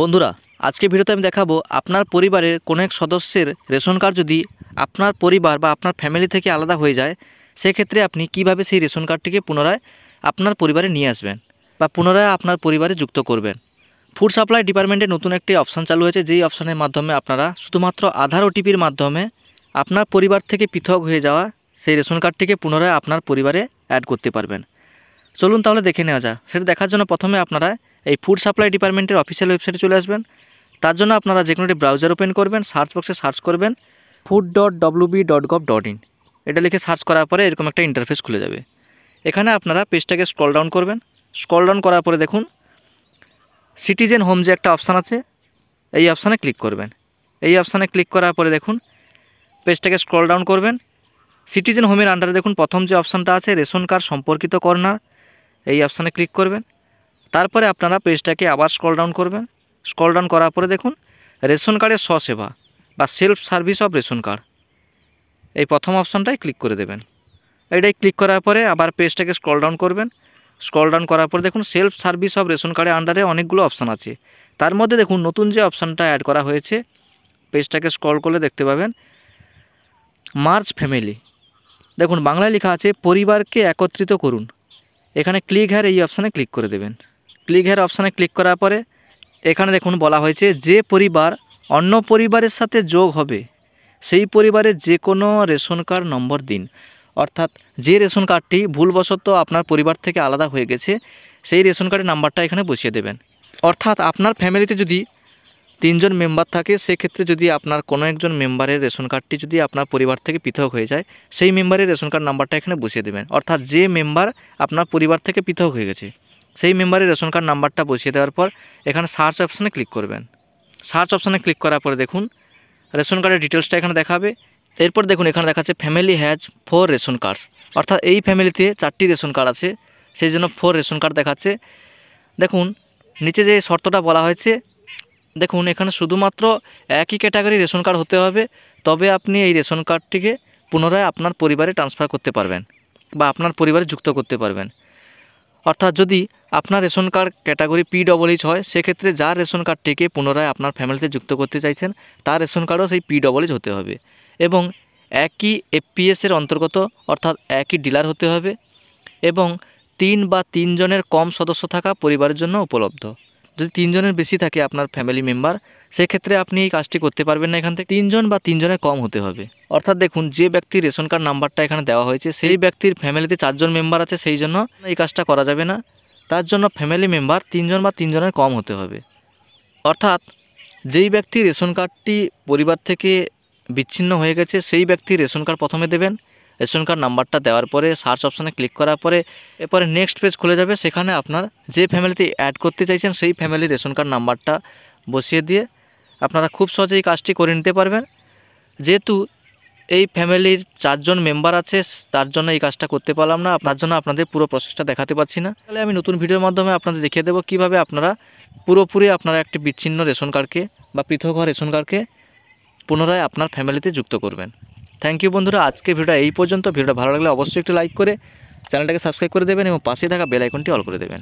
বন্ধুরা, আজকে ভিডিওতে আমি দেখাবো আপনার পরিবারের কোনো এক সদস্যের রেশন কার্ড যদি আপনার পরিবার বা আপনার ফ্যামিলি থেকে আলাদা হয়ে যায়, সেক্ষেত্রে আপনি কিভাবে সেই রেশন কার্ডটিকে পুনরায় আপনার পরিবারে নিয়ে আসবেন বা পুনরায় আপনার পরিবারে যুক্ত করবেন। ফুড সাপ্লাই ডিপার্টমেন্টে নতুন একটি অপশান চালু হয়েছে, যেই অপশানের মাধ্যমে আপনারা শুধুমাত্র আধার ওটিপির মাধ্যমে আপনার পরিবার থেকে পৃথক হয়ে যাওয়া সেই রেশন কার্ডটিকে পুনরায় আপনার পরিবারে অ্যাড করতে পারবেন। চলুন তাহলে দেখে নেওয়া যাক। সেটা দেখার জন্য প্রথমে আপনারা এই ফুড সাপ্লাই ডিপার্টমেন্টের অফিসিয়াল ওয়েবসাইটে চলে আসবেন। তার জন্য আপনারা যে কোনো একটি ব্রাউজার ওপেন করবেন, সার্চ বক্সে সার্চ করবেন food.wb.gov.in। এটা লিখে সার্চ করার পরে এরকম একটা ইন্টারফেস খুলে যাবে। এখানে আপনারা পেজটাকে স্ক্রল ডাউন করবেন। স্ক্রল ডাউন করার পরে দেখুন সিটিজেন হোম যে একটা অপশান আছে, এই অপশানে ক্লিক করবেন। এই অপশানে ক্লিক করার পরে দেখুন পেজটাকে স্ক্রল ডাউন করবেন। সিটিজেন হোমের আন্ডারে দেখুন প্রথম যে অপশানটা আছে রেশন কার্ড সম্পর্কিত কর্নার, এই অপশানে ক্লিক করবেন। তারপরে আপনারা পেজটাকে আবার স্ক্রল ডাউন করবেন। স্ক্রল ডাউন করার পরে দেখুন রেশন কার্ডের স্বসেবা বা self service of ration card, এই প্রথম অপশানটায় ক্লিক করে দেবেন। এইটাই ক্লিক করার পরে আবার পেজটাকে স্ক্রল ডাউন করবেন। স্ক্রল ডাউন করার পরে দেখুন সেলফ সার্ভিস অফ রেশন কার্ডের আন্ডারে অনেকগুলো অপশান আছে। তার মধ্যে দেখুন নতুন যে অপশানটা অ্যাড করা হয়েছে, পেজটাকে স্ক্রল করলে দেখতে পাবেন মার্জ ফ্যামিলি। দেখুন বাংলায় লেখা আছে পরিবারকে একত্রিত করুন। এখানে ক্লিক হেয়ার এই অপশানে ক্লিক করে দেবেন। ক্লিক হেয়ার অপশানে ক্লিক করার পরে এখানে দেখুন বলা হয়েছে যে পরিবার অন্য পরিবারের সাথে যোগ হবে সেই পরিবারের যে কোনো রেশন কার্ড নম্বর দিন। অর্থাৎ যে রেশন কার্ডটি ভুলবশত আপনার পরিবার থেকে আলাদা হয়ে গেছে, সেই রেশন কার্ডের নাম্বারটা এখানে বসিয়ে দেবেন। অর্থাৎ আপনার ফ্যামিলিতে যদি 3 জন মেম্বার থাকে, সেক্ষেত্রে যদি আপনার কোনো একজন মেম্বারের রেশন কার্ডটি যদি আপনার পরিবার থেকে পৃথক হয়ে যায়, সেই মেম্বারের রেশন কার্ড নাম্বারটা এখানে বসিয়ে দেবেন। অর্থাৎ যে মেম্বার আপনার পরিবার থেকে পৃথক হয়ে গেছে সেই মেম্বারের রেশন কার্ড নাম্বারটা বসিয়ে দেওয়ার পর এখানে সার্চ অপশানে ক্লিক করবেন। সার্চ অপশানে ক্লিক করার পরে দেখুন রেশন কার্ডের ডিটেলসটা এখানে দেখাবে। এরপর দেখুন এখানে দেখাচ্ছে ফ্যামিলি হ্যাজ 4 রেশন কার্ডস। অর্থাৎ এই ফ্যামিলিতে 4টি রেশন কার্ড আছে, সেই জন্য 4 রেশন কার্ড দেখাচ্ছে। দেখুন নিচে যে শর্তটা বলা হয়েছে, দেখুন এখানে শুধুমাত্র একই ক্যাটাগরি রেশন কার্ড হতে হবে, তবে আপনি এই রেশন কার্ডটিকে পুনরায় আপনার পরিবারে ট্রান্সফার করতে পারবেন বা আপনার পরিবারে যুক্ত করতে পারবেন। অর্থাৎ যদি আপনার রেশন কার্ড ক্যাটাগরি PWH হয়, সেক্ষেত্রে যার রেশন কার্ডটিকে পুনরায় আপনার ফ্যামিলিতে যুক্ত করতে চাইছেন তার রেশন কার্ডও সেই PWH হতে হবে এবং একই FPS এর অন্তর্গত, অর্থাৎ একই ডিলার হতে হবে এবং 3 বা 3 জনের কম সদস্য থাকা পরিবারের জন্য উপলব্ধ। যদি 3 জনের বেশি থাকে আপনার ফ্যামিলি মেম্বার, সেক্ষেত্রে আপনি এই কাজটি করতে পারবেন না। এখান থেকে 3 জন বা 3 জনের কম হতে হবে। অর্থাৎ দেখুন যে ব্যক্তির রেশন কার্ড নাম্বারটা এখানে দেওয়া হয়েছে সেই ব্যক্তির ফ্যামিলিতে 4 জন মেম্বার আছে, সেই জন্য এই কাজটা করা যাবে না। তার জন্য ফ্যামিলি মেম্বার 3 জন বা 3 জনের কম হতে হবে। অর্থাৎ যেই ব্যক্তি রেশন কার্ডটি পরিবার থেকে বিচ্ছিন্ন হয়ে গেছে সেই ব্যক্তির রেশন কার্ড প্রথমে দেবেন। রেশন কার্ড নাম্বারটা দেওয়ার পরে সার্চ অপশানে ক্লিক করার পরে এরপরে নেক্সট পেজ খুলে যাবে। সেখানে আপনার যে ফ্যামিলিতে অ্যাড করতে চাইছেন সেই ফ্যামিলির রেশন কার্ড নাম্বারটা বসিয়ে দিয়ে আপনারা খুব সহজেই কাজটি করে নিতে পারবেন। যেহেতু এই ফ্যামিলির 4 জন মেম্বার আছে, তার জন্য এই কাজটা করতে পারলাম না, তার জন্য আপনাদের পুরো প্রসেসটা দেখাতে পারছি না। তাহলে আমি নতুন ভিডিওর মাধ্যমে আপনাদের দেখিয়ে দেবো কীভাবে আপনারা পুরোপুরি আপনারা একটি বিচ্ছিন্ন রেশন কার্ডকে বা পৃথক হওয়া রেশন কার্ডকে পুনরায় আপনার ফ্যামিলিতে যুক্ত করবেন। থ্যাংক ইউ বন্ধুরা, আজকে ভিডিওটা এই পর্যন্ত। ভিডিওটা ভালো লাগলে অবশ্যই একটু লাইক করে চ্যানেলটাকে সাবস্ক্রাইব করে দেবেন এবং পাশে থাকা বেল আইকনটি অল করে দেবেন।